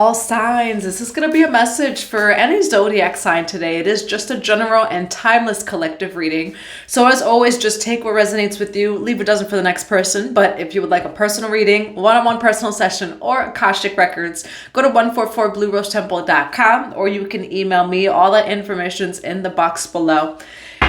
All signs, this is going to be a message for any zodiac sign today. It is just a general and timeless collective reading. So as always, just take what resonates with you, leave what doesn't for the next person. But if you would like a personal reading, one-on-one personal session, or Akashic records, go to 144bluerosetemple.com, or you can email me. All that information's in the box below.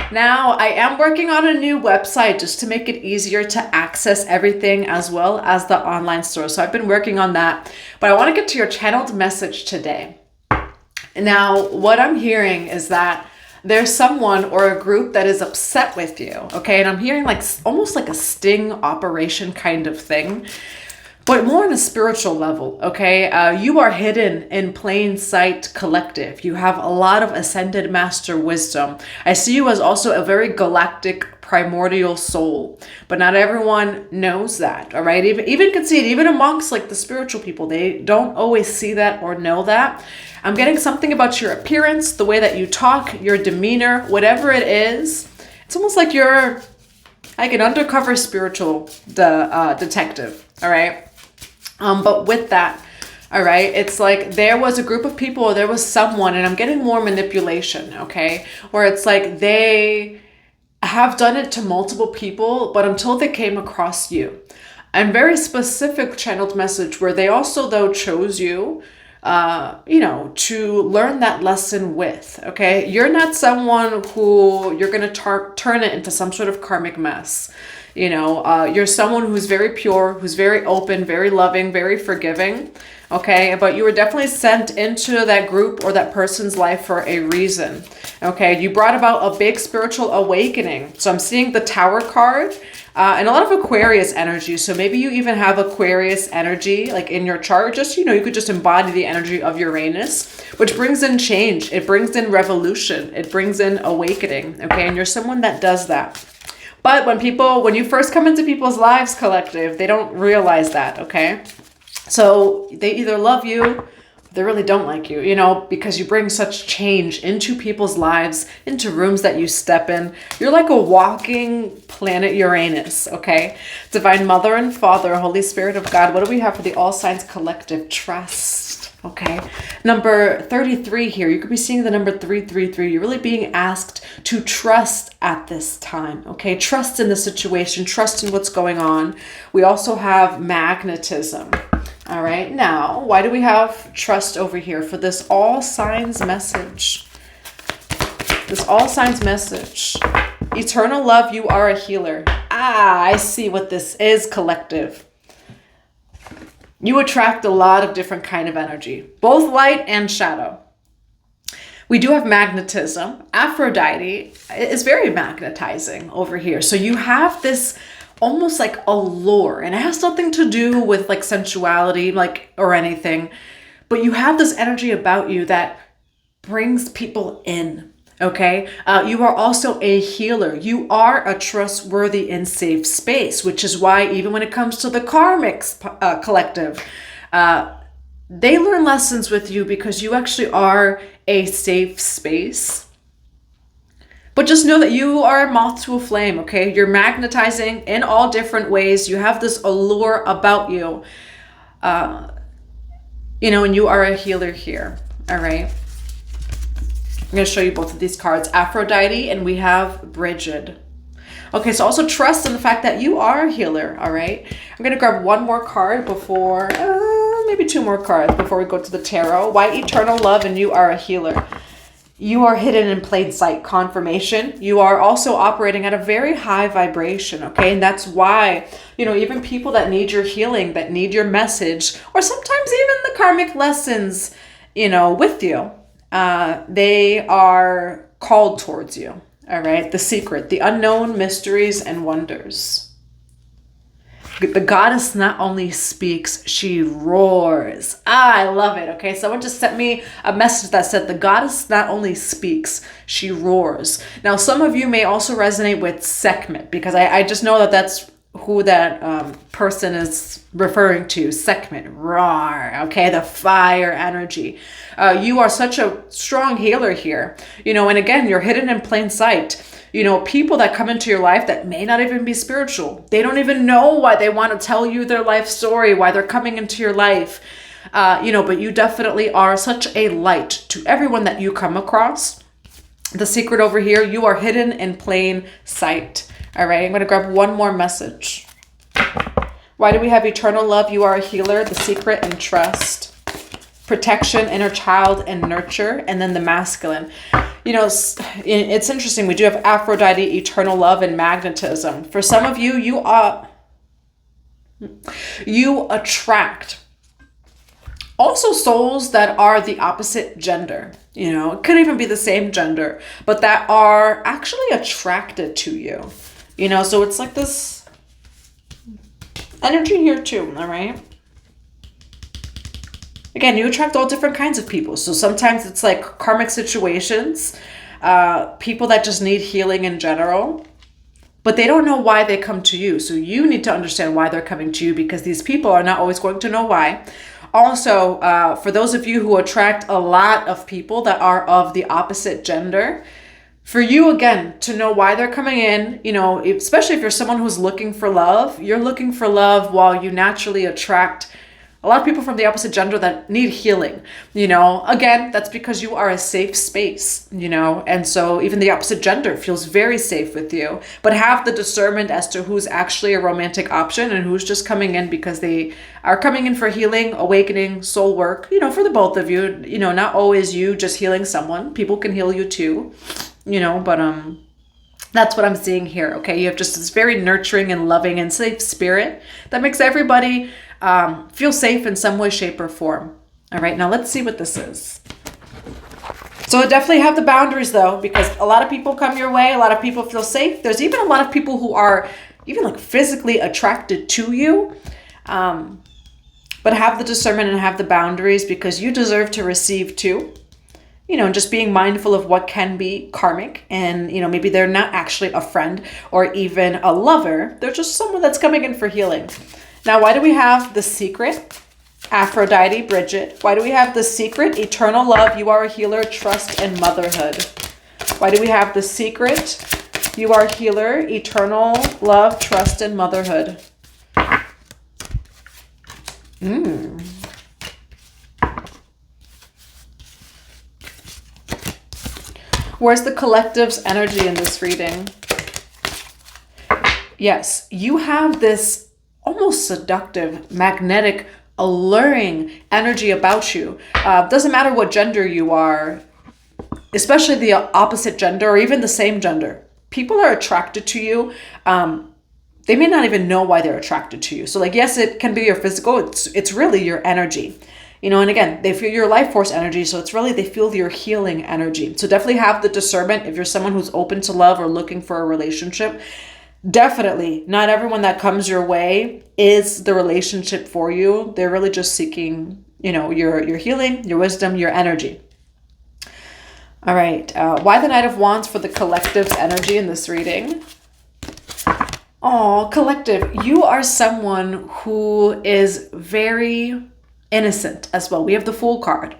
Now, I am working on a new website just to make it easier to access everything, as well as the online store. So I've been working on that, but I want to get to your channeled message today. Now, what I'm hearing is that there's someone or a group that is upset with you, okay? And I'm hearing like almost like a sting operation kind of thing, but more on a spiritual level, okay? You are hidden in plain sight collective. You have a lot of ascended master wisdom. I see you as also a very galactic primordial soul, but not everyone knows that, all right? Even can see it, even amongst like the spiritual people, they don't always see that or know that. I'm getting something about your appearance, the way that you talk, your demeanor, whatever it is. It's almost like you're like an undercover spiritual detective, all right? But with that, all right, it's like there was a group of people, or there was someone, and I'm getting more manipulation, okay? Where it's like they have done it to multiple people, but until they came across you. And very specific channeled message where they also, though, chose you, to learn that lesson with, okay? You're not someone who you're going to turn it into some sort of karmic mess. You're someone who's very pure, who's very open, very loving, very forgiving, okay? But you were definitely sent into that group or that person's life for a reason, okay? You brought about a big spiritual awakening. So I'm seeing the Tower card and a lot of Aquarius energy. So maybe you even have Aquarius energy like in your chart. Just, you could just embody the energy of Uranus, which brings in change. It brings in revolution. It brings in awakening, okay? And you're someone that does that. But when you first come into people's lives, collective, they don't realize that, okay? So they either love you, or they really don't like you, because you bring such change into people's lives, into rooms that you step in. You're like a walking planet Uranus, okay? Divine Mother and Father, Holy Spirit of God, what do we have for the All Signs Collective? Trust. Okay, number 33 here. You could be seeing the number 333. You're really being asked to trust at this time. Okay, trust in the situation, trust in what's going on. We also have magnetism. All right, now, why do we have trust over here for this all signs message? This all signs message. Eternal love, you are a healer. I see what this is, collective. You attract a lot of different kind of energy, both light and shadow. We do have magnetism. Aphrodite is very magnetizing over here. So you have this almost like allure, and it has nothing to do with like sensuality, or anything, but you have this energy about you that brings people in. Okay, you are also a healer. You are a trustworthy and safe space, which is why even when it comes to the karmics collective, they learn lessons with you because you actually are a safe space. But just know that you are a moth to a flame, okay? You're magnetizing in all different ways. You have this allure about you, and you are a healer here, all right? I'm going to show you both of these cards, Aphrodite, and we have Bridget. Okay, so also trust in the fact that you are a healer, all right? I'm going to grab one more card before, maybe two more cards before we go to the tarot. Why eternal love and you are a healer? You are hidden in plain sight, confirmation. You are also operating at a very high vibration, okay? And that's why, even people that need your healing, that need your message, or sometimes even the karmic lessons, with you, they are called towards you, all right? The secret, the unknown mysteries and wonders. The goddess not only speaks, she roars. I love it, okay? Someone just sent me a message that said the goddess not only speaks, she roars. Now, some of you may also resonate with Sekhmet, because I just know that that's who that person is referring to. Sekhmet, roar, okay? The fire energy. You are such a strong healer here, and again, you're hidden in plain sight. People that come into your life that may not even be spiritual. They don't even know why they want to tell you their life story, why they're coming into your life. but you definitely are such a light to everyone that you come across. The secret over here, you are hidden in plain sight. All right, I'm going to grab one more message. Why do we have eternal love? You are a healer, the secret, and trust. Protection, inner child, and nurture. And then the masculine. It's interesting. We do have Aphrodite, eternal love, and magnetism. For some of you, you attract also souls that are the opposite gender. It could even be the same gender, but that are actually attracted to you. So it's like this energy here too, all right? Again, you attract all different kinds of people. So sometimes it's like karmic situations, people that just need healing in general, but they don't know why they come to you. So you need to understand why they're coming to you, because these people are not always going to know why. Also, for those of you who attract a lot of people that are of the opposite gender, for you, again, to know why they're coming in, especially if you're someone who's looking for love, you're looking for love while you naturally attract a lot of people from the opposite gender that need healing. Again, that's because you are a safe space, and so even the opposite gender feels very safe with you. But have the discernment as to who's actually a romantic option and who's just coming in because they are coming in for healing, awakening, soul work, for the both of you. Not always you just healing someone. People can heal you too, but that's what I'm seeing here, okay? You have just this very nurturing and loving and safe spirit that makes everybody feel safe in some way, shape, or form. All right, now let's see what this is. So definitely have the boundaries though, because a lot of people come your way. A lot of people feel safe. There's even a lot of people who are even like physically attracted to you. But have the discernment and have the boundaries, because you deserve to receive too. Just being mindful of what can be karmic, and, maybe they're not actually a friend or even a lover. They're just someone that's coming in for healing. Now, why do we have the secret? Aphrodite, Bridget. Why do we have the secret? Eternal love, you are a healer, trust, and motherhood. Why do we have the secret? You are a healer, eternal love, trust, and motherhood. Where's the collective's energy in this reading? Yes, you have this almost seductive, magnetic, alluring energy about you. Doesn't matter what gender you are, especially the opposite gender or even the same gender. People are attracted to you. They may not even know why they're attracted to you. So yes, it can be your physical. It's really your energy. And again, they feel your life force energy. So it's really, they feel your healing energy. So definitely have the discernment if you're someone who's open to love or looking for a relationship. Definitely not everyone that comes your way is the relationship for you. They're really just seeking, your healing, your wisdom, your energy. All right. Why the Knight of Wands for the collective's energy in this reading? Oh, collective. You are someone who is very innocent as well. We have the Fool card.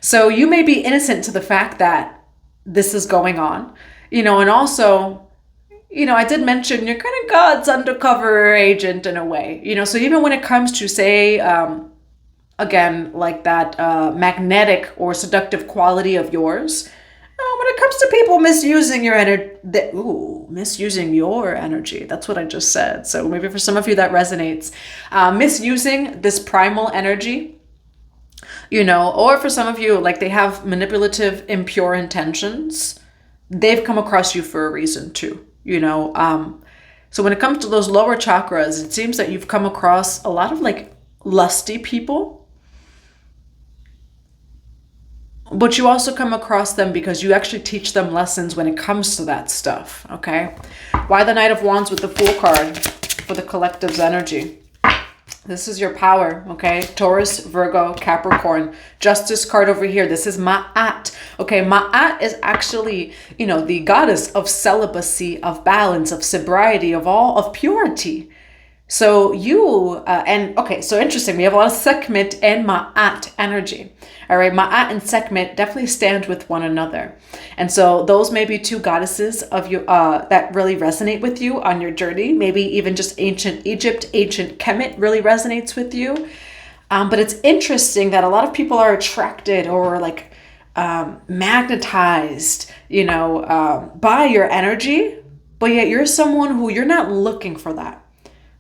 So you may be innocent to the fact that this is going on, and also, I did mention you're kind of God's undercover agent in a way, so even when it comes to, say, again, like that magnetic or seductive quality of yours, when it comes to people misusing your energy, misusing your energy, that's what I just said. So maybe for some of you that resonates, misusing this primal energy, or for some of you, like they have manipulative, impure intentions. They've come across you for a reason too. So when it comes to those lower chakras, it seems that you've come across a lot of like lusty people, but you also come across them because you actually teach them lessons when it comes to that stuff. Okay. Why the Knight of Wands with the Fool card for the collective's energy? This is your power, okay? Taurus, Virgo, Capricorn. Justice card over here. This is Ma'at. Okay, Ma'at is actually, the goddess of celibacy, of balance, of sobriety, of purity. So so interesting. We have a lot of Sekhmet and Ma'at energy. All right, Ma'at and Sekhmet definitely stand with one another. And so those may be two goddesses of you that really resonate with you on your journey. Maybe even just ancient Egypt, ancient Kemet really resonates with you. But it's interesting that a lot of people are attracted or like magnetized, you know, by your energy, but yet you're someone who you're not looking for that.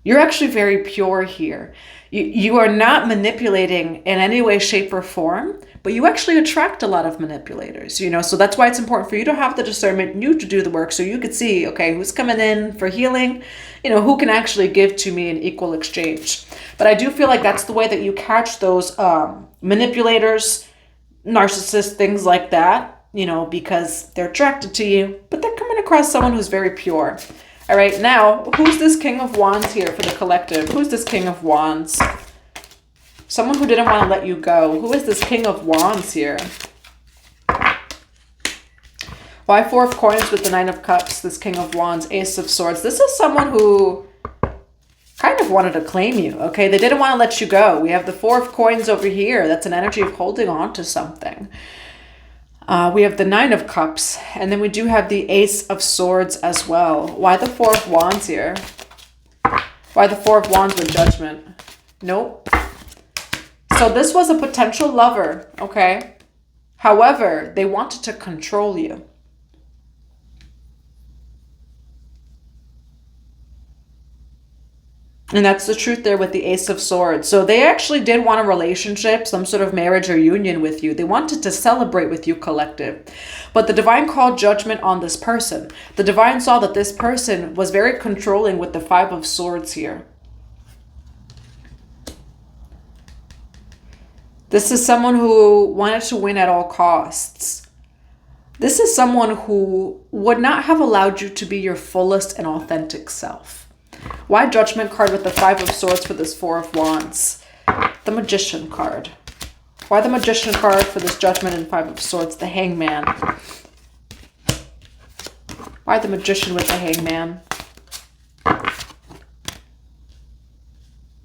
You're actually very pure here. You are not manipulating in any way, shape, or form, but you actually attract a lot of manipulators, you know, so that's why it's important for you to have the discernment, you to do the work, so you could see, okay, who's coming in for healing, you know, who can actually give to me in equal exchange. But I do feel like that's the way that you catch those manipulators, narcissists, things like that, you know, because they're attracted to you, but they're coming across someone who's very pure. All right, now, who's this King of Wands here for the collective? Who's this King of Wands? Someone who didn't want to let you go. Who is this King of Wands here? Why Four of Coins with the Nine of Cups, this King of Wands, Ace of Swords? This is someone who kind of wanted to claim you, okay? They didn't want to let you go. We have the Four of Coins over here. That's an energy of holding on to something. We have the Nine of Cups, and then we do have the Ace of Swords as well. Why the Four of Wands here? Why the Four of Wands with Judgment? Nope. So this was a potential lover, okay? However, they wanted to control you. And that's the truth there with the Ace of Swords. So they actually did want a relationship, some sort of marriage or union with you. They wanted to celebrate with you, collective. But the divine called judgment on this person. The divine saw that this person was very controlling with the Five of Swords here. This is someone who wanted to win at all costs. This is someone who would not have allowed you to be your fullest and authentic self. Why Judgment card with the Five of Swords for this Four of Wands? The Magician card. Why the Magician card for this Judgment and Five of Swords? The Hangman. Why the Magician with the Hangman?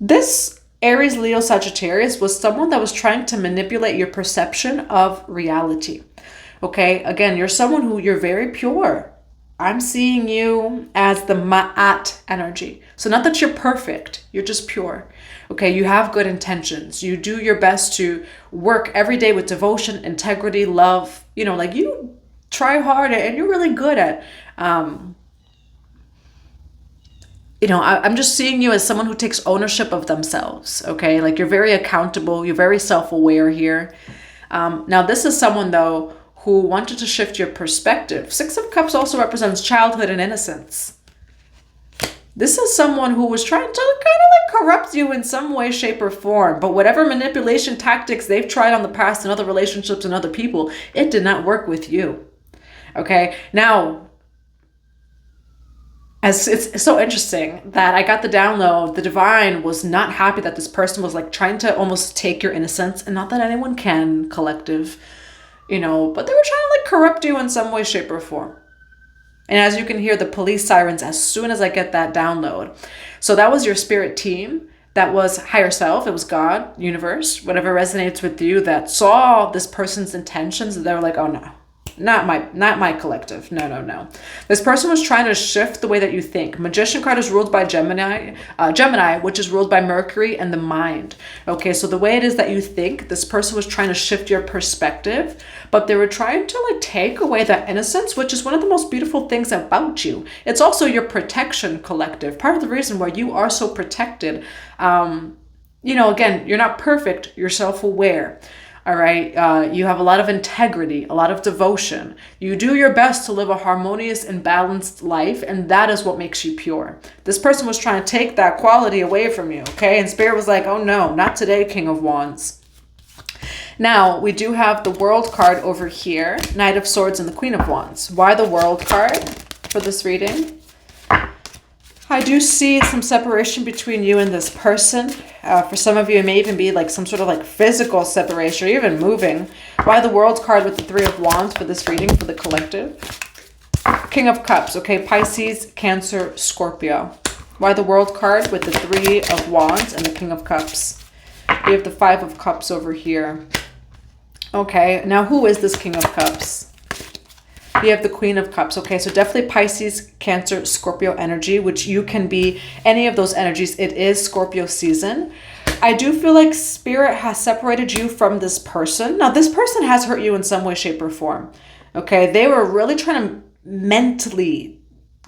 This Aries, Leo, Sagittarius was someone that was trying to manipulate your perception of reality. Okay, again, you're someone who you're very pure. I'm seeing you as the Ma'at energy. So not that you're perfect, you're just pure. Okay, you have good intentions. You do your best to work every day with devotion, integrity, love. You know, like you try hard and you're really good at, you know, I'm just seeing you as someone who takes ownership of themselves. Okay, like you're very accountable. You're very self-aware here. Now this is someone though who wanted to shift your perspective. Six of Cups also represents childhood and innocence. This is someone who was trying to kind of like corrupt you in some way, shape, or form. But whatever manipulation tactics they've tried on the past in other relationships and other people, it did not work with you. Okay, now, as it's so interesting that I got the download, the divine was not happy that this person was like trying to almost take your innocence, and not that anyone can, collective, you know, but they were trying to like corrupt you in some way, shape, or form. And as you can hear the police sirens as soon as I get that download. So that was your spirit team. That was higher self. It was God, universe, whatever resonates with you, that saw this person's intentions. They were like, oh no, not my collective. No. This person was trying to shift the way that you think. Magician card is ruled by Gemini, which is ruled by Mercury and the mind. Okay, so the way it is that you think, this person was trying to shift your perspective, but they were trying to like take away that innocence, which is one of the most beautiful things about you. It's also your protection, collective. Part of the reason why you are so protected, you know, again, you're not perfect, you're self-aware. All right, you have a lot of integrity, a lot of devotion. You do your best to live a harmonious and balanced life, and that is what makes you pure. This person was trying to take that quality away from you, okay? And Spirit was like, oh no, not today, King of Wands. Now, we do have the World card over here, Knight of Swords and the Queen of Wands. Why the World card for this reading? I do see some separation between you and this person. For some of you, it may even be like some sort of like physical separation or even moving. Why the World card with the Three of Wands for this reading for the collective? King of Cups, okay, Pisces, Cancer, Scorpio. Why the World card with the Three of Wands and the King of Cups? We have the Five of Cups over here. Okay, now who is this King of Cups? We have the Queen of Cups. Okay, so definitely Pisces, Cancer, Scorpio energy, which you can be any of those energies. It is Scorpio season. I do feel like spirit has separated you from this person. Now, this person has hurt you in some way, shape, or form. Okay, they were really trying to mentally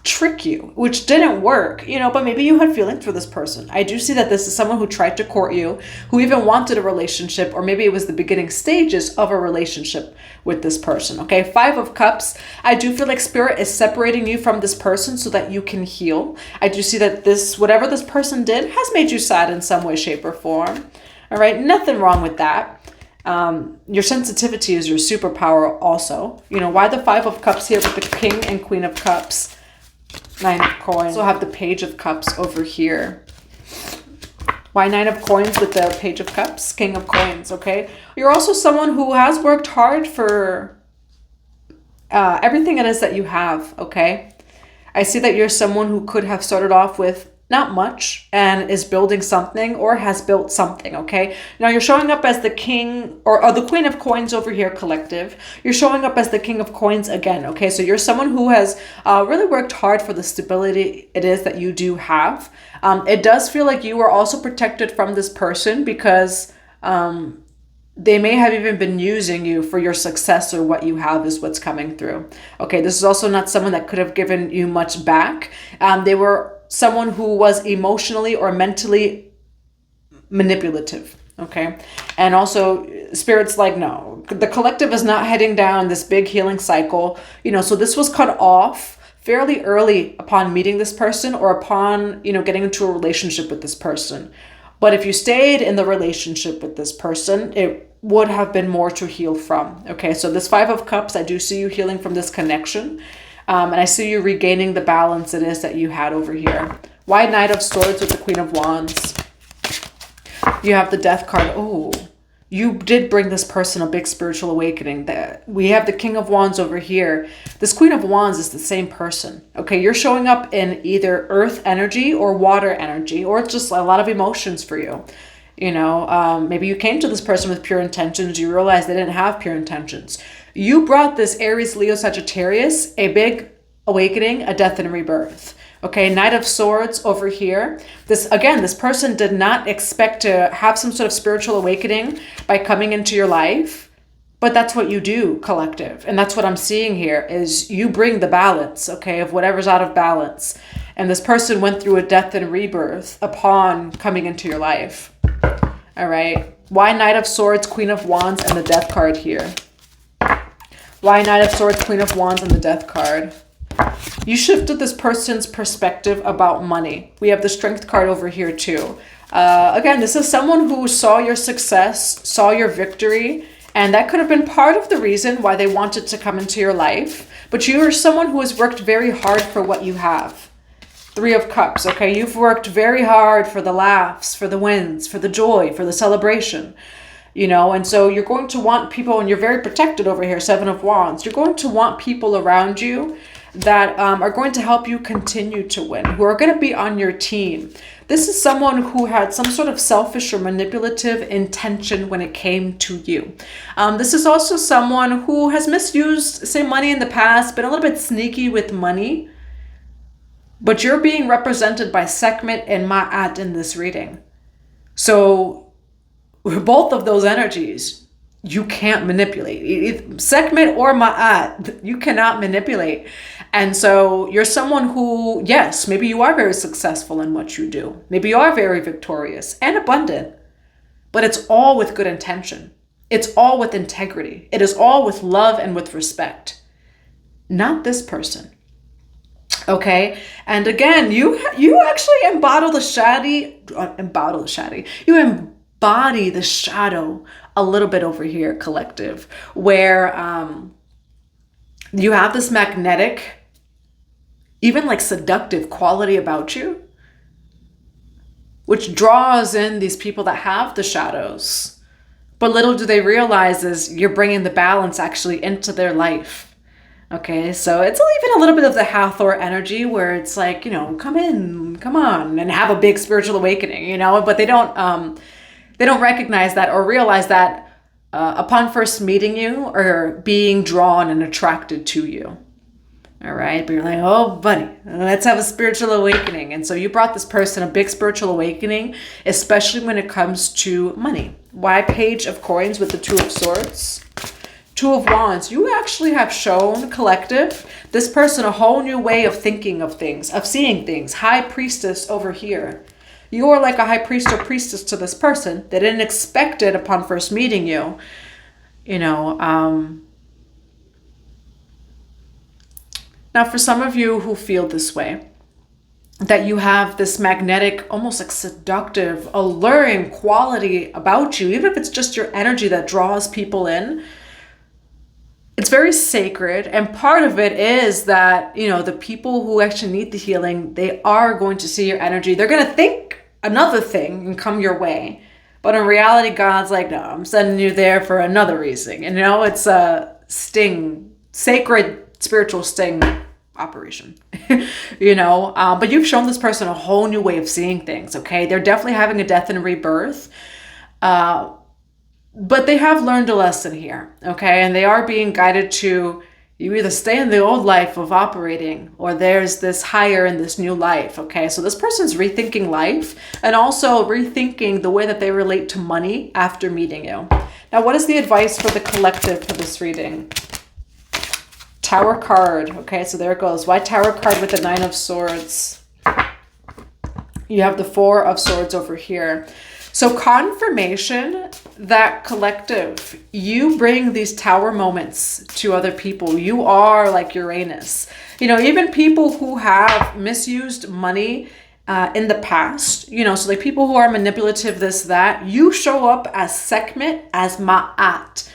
trick you, which didn't work, you know, but maybe you had feelings for this person. I do see that this is someone who tried to court you, who even wanted a relationship, or maybe it was the beginning stages of a relationship with this person. Okay, 5 of Cups. I do feel like spirit is separating you from this person so that you can heal. I do see that this, whatever this person did, has made you sad in some way, shape, or form. All right, nothing wrong with that. Your sensitivity is your superpower also. You know, why the 5 of Cups here with the King and Queen of Cups? 9 of Coins. Also have the Page of Cups over here. Why 9 of Coins with the Page of Cups? King of Coins, okay? You're also someone who has worked hard for everything it is that you have, okay? I see that you're someone who could have started off with not much and is building something or has built something, okay? Now you're showing up as the King or the Queen of Coins over here, collective. You're showing up as the King of Coins again, okay? So you're someone who has really worked hard for the stability it is that you do have. It does feel like you are also protected from this person because they may have even been using you for your success, or what you have is what's coming through. Okay, this is also not someone that could have given you much back. They were someone who was emotionally or mentally manipulative, okay? And also spirit's like, no, the collective is not heading down this big healing cycle, you know, so this was cut off fairly early upon meeting this person or upon, you know, getting into a relationship with this person. But if you stayed in the relationship with this person, it would have been more to heal from, okay? So this 5 of Cups, I do see you healing from this connection. And I see you regaining the balance it is that you had over here. Why Knight of Swords with the Queen of Wands? You have the Death card. Oh, you did bring this person a big spiritual awakening. We have the King of Wands over here. This Queen of Wands is the same person. Okay, you're showing up in either earth energy or water energy, or it's just a lot of emotions for you. You know, maybe you came to this person with pure intentions. You realized they didn't have pure intentions. You brought this Aries, Leo, Sagittarius a big awakening, a death and rebirth. Okay, Knight of Swords over here. This, again, this person did not expect to have some sort of spiritual awakening by coming into your life. But that's what you do, collective. And that's what I'm seeing here is you bring the balance, okay, of whatever's out of balance. And this person went through a death and rebirth upon coming into your life. All right. Why Knight of Swords, Queen of Wands, and the Death card here? Why Knight of Swords, Queen of Wands, and the Death card? You shifted this person's perspective about money. We have the Strength card over here too. Again, this is someone who saw your success, saw your victory, and that could have been part of the reason why they wanted to come into your life. But you are someone who has worked very hard for what you have. 3 of Cups, okay? You've worked very hard for the laughs, for the wins, for the joy, for the celebration. You know, and so you're going to want people, and you're very protected over here, 7 of Wands. You're going to want people around you that are going to help you continue to win, who are going to be on your team. This is someone who had some sort of selfish or manipulative intention when it came to you. This is also someone who has misused, say, money in the past, been a little bit sneaky with money. But you're being represented by Sekhmet and Ma'at in this reading. So both of those energies, you can't manipulate. Sekhmet or Ma'at, you cannot manipulate. And so you're someone who, yes, maybe you are very successful in what you do. Maybe you are very victorious and abundant. But it's all with good intention. It's all with integrity. It is all with love and with respect. Not this person. Okay, and again, you actually embody the shadow a little bit over here, collective, where you have this magnetic, even like seductive quality about you, which draws in these people that have the shadows. But little do they realize is you're bringing the balance actually into their life. Okay, so it's even a little bit of the Hathor energy where it's like, you know, come in, come on, and have a big spiritual awakening, you know, but they don't recognize that or realize that upon first meeting you or being drawn and attracted to you. All right. But you're like, oh, buddy, let's have a spiritual awakening. And so you brought this person a big spiritual awakening, especially when it comes to money. Why Page of Coins with the Two of Swords? Two of Wands. You actually have shown, collective, this person a whole new way of thinking of things, of seeing things. High Priestess over here. You are like a high priest or priestess to this person. They didn't expect it upon first meeting you. You know, now for some of you who feel this way, that you have this magnetic, almost like seductive, alluring quality about you, even if it's just your energy that draws people in, it's very sacred. And part of it is that, you know, the people who actually need the healing, they are going to see your energy. They're going to think another thing and come your way. But in reality, God's like, no, I'm sending you there for another reason. And, you know, it's a sting, sacred spiritual sting operation, you know, but you've shown this person a whole new way of seeing things. Okay. They're definitely having a death and rebirth. But they have learned a lesson here, okay? And they are being guided to, you either stay in the old life of operating, or there's this higher in this new life, okay? So this person's rethinking life and also rethinking the way that they relate to money after meeting you. Now, what is the advice for the collective for this reading? Tower card, okay? So there it goes. Why Tower card with the Nine of Swords? You have the Four of Swords over here. So confirmation that collective, you bring these tower moments to other people. You are like Uranus. You know, even people who have misused money in the past, you know, so like people who are manipulative, this, that, you show up as Sekhmet, as Ma'at.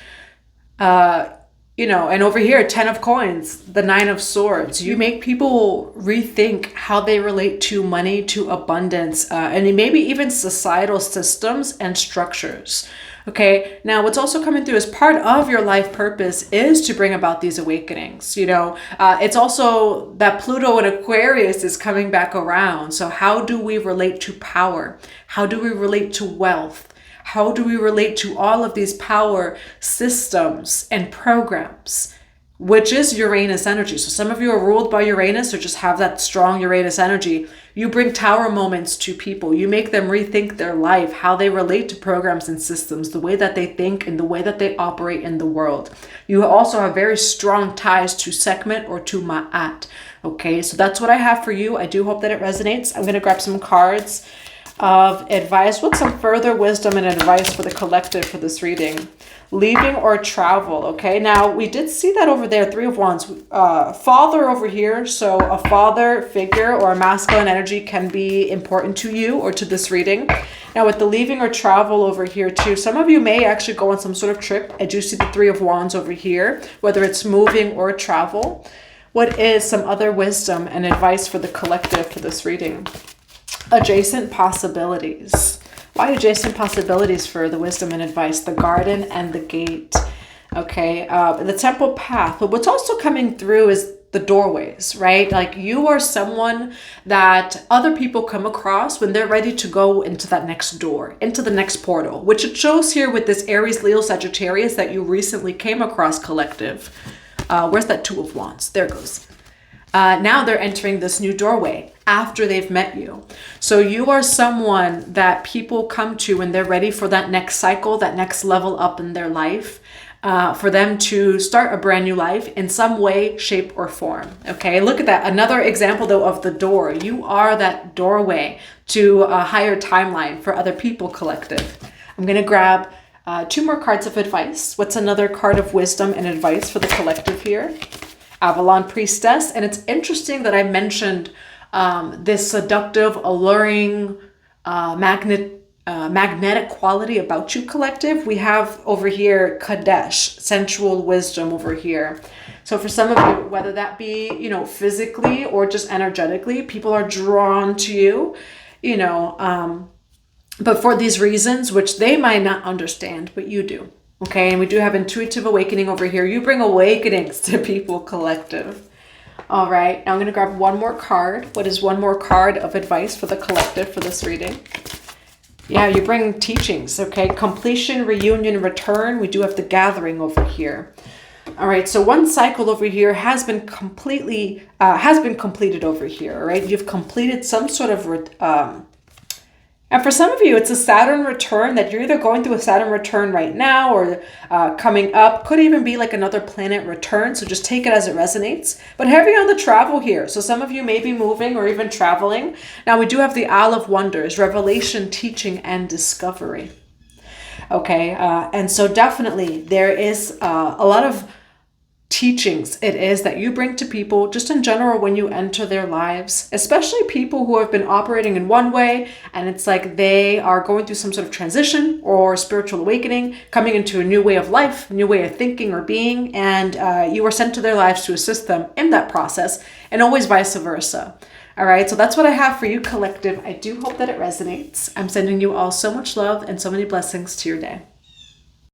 You know, and over here, 10 of Coins, the 9 of Swords. You make people rethink how they relate to money, to abundance, and maybe even societal systems and structures. Okay, now what's also coming through as part of your life purpose is to bring about these awakenings. You know, it's also that Pluto in Aquarius is coming back around. So how do we relate to power? How do we relate to wealth? How do we relate to all of these power systems and programs, which is Uranus energy? So some of you are ruled by Uranus or just have that strong Uranus energy. You bring tower moments to people. You make them rethink their life, how they relate to programs and systems, the way that they think and the way that they operate in the world. You also have very strong ties to Sekhmet or to Ma'at. Okay, so that's what I have for you. I do hope that it resonates. I'm going to grab some cards of advice with some further wisdom and advice for the collective for this reading. Leaving or travel. Okay, now we did see that over there, Three of Wands. Father over here, so a father figure or a masculine energy can be important to you or to this reading. Now with the leaving or travel over here too, some of you may actually go on some sort of trip. I do see the Three of Wands over here, whether it's moving or travel. What is some other wisdom and advice for the collective for this reading? Adjacent possibilities. Why adjacent possibilities for the wisdom and advice? The garden and the gate. Okay, the temple path. But what's also coming through is the doorways, right? Like you are someone that other people come across when they're ready to go into that next door, into the next portal, which it shows here with this Aries, Leo, Sagittarius that you recently came across, collective. Where's that Two of Wands? There it goes. Now they're entering this new doorway after they've met you. So you are someone that people come to when they're ready for that next cycle, that next level up in their life, for them to start a brand new life in some way, shape, or form. Okay, look at that. Another example though of the door. You are that doorway to a higher timeline for other people, collective. I'm going to grab 2 more cards of advice. What's another card of wisdom and advice for the collective here? Avalon Priestess. And it's interesting that I mentioned this seductive, alluring, magnetic quality about you, collective. We have over here Kadesh, sensual wisdom over here. So for some of you, whether that be, you know, physically or just energetically, people are drawn to you, you know, but for these reasons, which they might not understand, but you do. Okay, and we do have intuitive awakening over here. You bring awakenings to people, collective. All right, now I'm going to grab one more card. What is one more card of advice for the collective for this reading? Yeah, you bring teachings, okay? Completion, reunion, return. We do have the gathering over here. All right, so one cycle over here has been completed over here. All right, you've completed some sort of and for some of you, it's a Saturn return that you're either going through a Saturn return right now or coming up. Could even be like another planet return. So just take it as it resonates. But heavy on the travel here. So some of you may be moving or even traveling. Now we do have the Isle of Wonders, revelation, teaching, and discovery. Okay, and so definitely there is a lot of teachings it is that you bring to people just in general when you enter their lives, especially people who have been operating in one way and it's like they are going through some sort of transition or spiritual awakening, coming into a new way of life, a new way of thinking or being, and you are sent to their lives to assist them in that process, and always vice versa. All right, so that's what I have for you, collective. I do hope that it resonates. I'm sending you all so much love and so many blessings to your day.